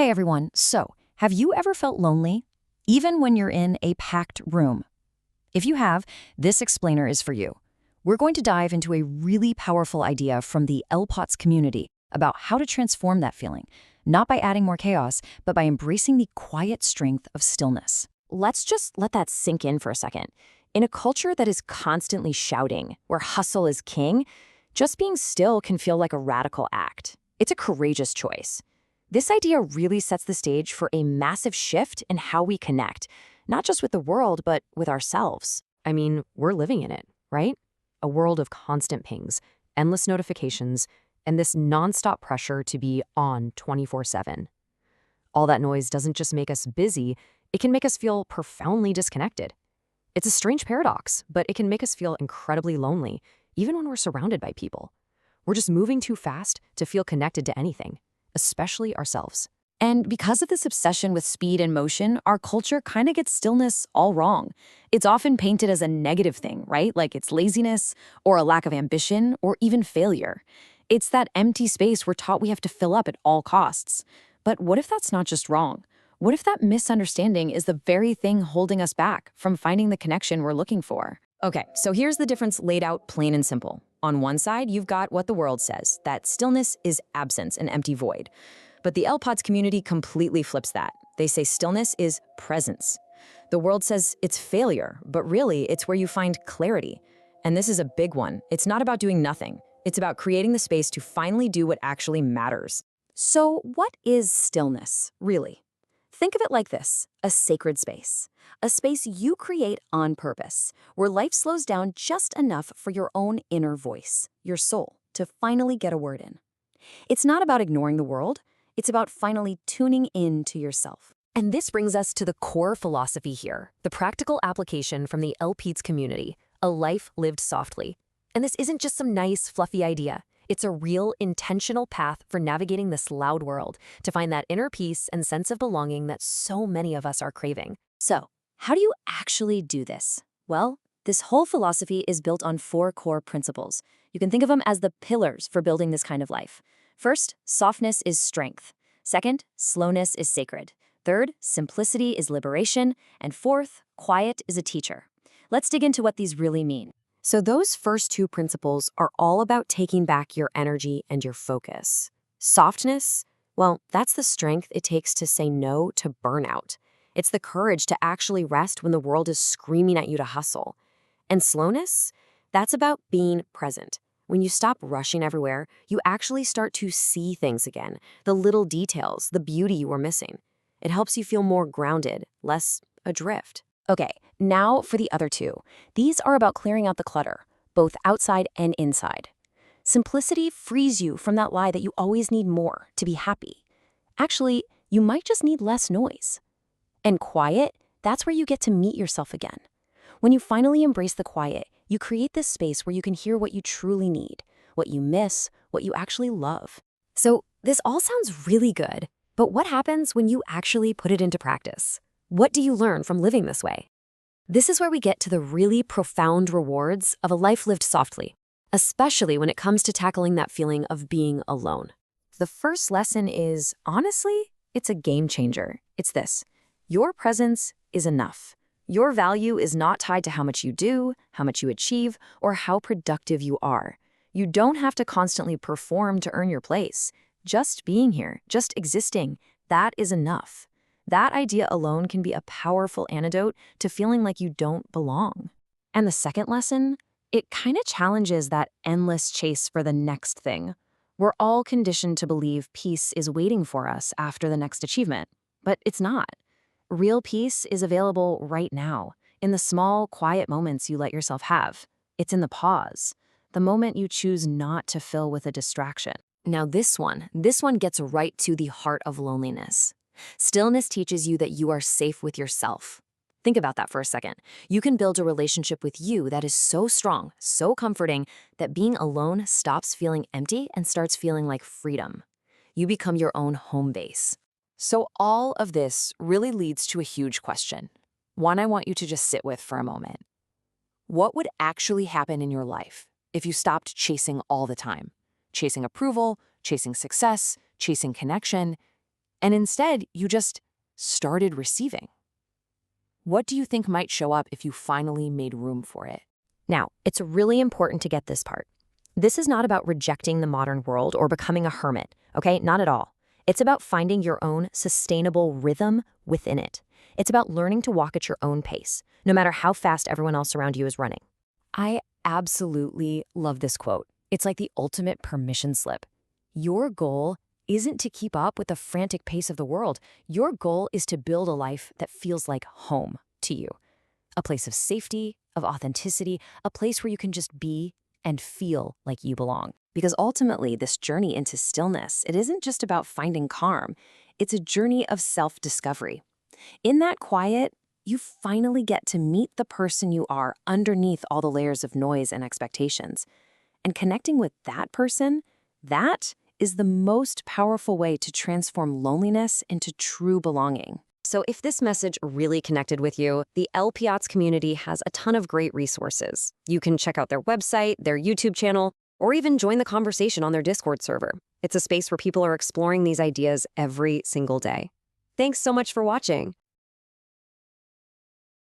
Hey everyone, so have you ever felt lonely, even when you're in a packed room? If you have, this explainer is for you. We're going to dive into a really powerful idea from the LPots community about how to transform that feeling, not by adding more chaos, but by embracing the quiet strength of stillness. Let's just let that sink in for a second. In a culture that is constantly shouting, where hustle is king, just being still can feel like a radical act. It's a courageous choice. This idea really sets the stage for a massive shift in how we connect, not just with the world, but with ourselves. I mean, we're living in it, right? A world of constant pings, endless notifications, and this nonstop pressure to be on 24/7. All that noise doesn't just make us busy, it can make us feel profoundly disconnected. It's a strange paradox, but it can make us feel incredibly lonely, even when we're surrounded by people. We're just moving too fast to feel connected to anything, especially ourselves. And because of this obsession with speed and motion, our culture kind of gets stillness all wrong. It's often painted as a negative thing, right? Like it's laziness or a lack of ambition or even failure. It's that empty space we're taught we have to fill up at all costs. But what if that's not just wrong? What if that misunderstanding is the very thing holding us back from finding the connection we're looking for? Okay, so here's the difference laid out plain and simple. On one side, you've got what the world says, that stillness is absence, an empty void. But the LPots community completely flips that. They say stillness is presence. The world says it's failure, but really it's where you find clarity. And this is a big one. It's not about doing nothing. It's about creating the space to finally do what actually matters. So what is stillness, really? Think of it like this, a sacred space. A space you create on purpose, where life slows down just enough for your own inner voice, your soul, to finally get a word in. It's not about ignoring the world. It's about finally tuning in to yourself. And this brings us to the core philosophy here, the practical application from the LPots community, a life lived softly. And this isn't just some nice, fluffy idea. It's a real, intentional path for navigating this loud world to find that inner peace and sense of belonging that so many of us are craving. So, how do you actually do this? Well, this whole philosophy is built on 4 core principles. You can think of them as the pillars for building this kind of life. First, softness is strength. Second, slowness is sacred. Third, simplicity is liberation. And fourth, quiet is a teacher. Let's dig into what these really mean. So those first 2 principles are all about taking back your energy and your focus. Softness, well, that's the strength it takes to say no to burnout. It's the courage to actually rest when the world is screaming at you to hustle. And slowness, that's about being present. When you stop rushing everywhere, you actually start to see things again, the little details, the beauty you were missing. It helps you feel more grounded, less adrift. Okay, now for the other 2. These are about clearing out the clutter, both outside and inside. Simplicity frees you from that lie that you always need more to be happy. Actually, you might just need less noise. And quiet, that's where you get to meet yourself again. When you finally embrace the quiet, you create this space where you can hear what you truly need, what you miss, what you actually love. So this all sounds really good, but what happens when you actually put it into practice? What do you learn from living this way? This is where we get to the really profound rewards of a life lived softly, especially when it comes to tackling that feeling of being alone. The first lesson is, honestly, it's a game changer. It's this: your presence is enough. Your value is not tied to how much you do, how much you achieve, or how productive you are. You don't have to constantly perform to earn your place. Just being here, just existing, that is enough. That idea alone can be a powerful antidote to feeling like you don't belong. And the second lesson, it kind of challenges that endless chase for the next thing. We're all conditioned to believe peace is waiting for us after the next achievement, but it's not. Real peace is available right now, in the small, quiet moments you let yourself have. It's in the pause, the moment you choose not to fill with a distraction. Now this one gets right to the heart of loneliness. Stillness teaches you that you are safe with yourself. Think about that for a second. You can build a relationship with you that is so strong, so comforting, that being alone stops feeling empty and starts feeling like freedom. You become your own home base. So all of this really leads to a huge question, one I want you to just sit with for a moment. What would actually happen in your life if you stopped chasing all the time? Chasing approval, chasing success, chasing connection. and instead you just started receiving? What do you think might show up if you finally made room for it? Now, it's really important to get this part. This is not about rejecting the modern world or becoming a hermit, okay? Not at all. It's about finding your own sustainable rhythm within it. It's about learning to walk at your own pace, no matter how fast everyone else around you is running. I absolutely love this quote. It's like the ultimate permission slip. Your goal isn't to keep up with the frantic pace of the world. Your goal is to build a life that feels like home to you. A place of safety, of authenticity, a place where you can just be and feel like you belong. Because ultimately, this journey into stillness, it isn't just about finding calm. It's a journey of self-discovery. In that quiet, you finally get to meet the person you are underneath all the layers of noise and expectations. And connecting with that person, that is the most powerful way to transform loneliness into true belonging. So if this message really connected with you, the LPots community has a ton of great resources. You can check out their website, their YouTube channel, or even join the conversation on their Discord server. It's a space where people are exploring these ideas every single day. Thanks so much for watching.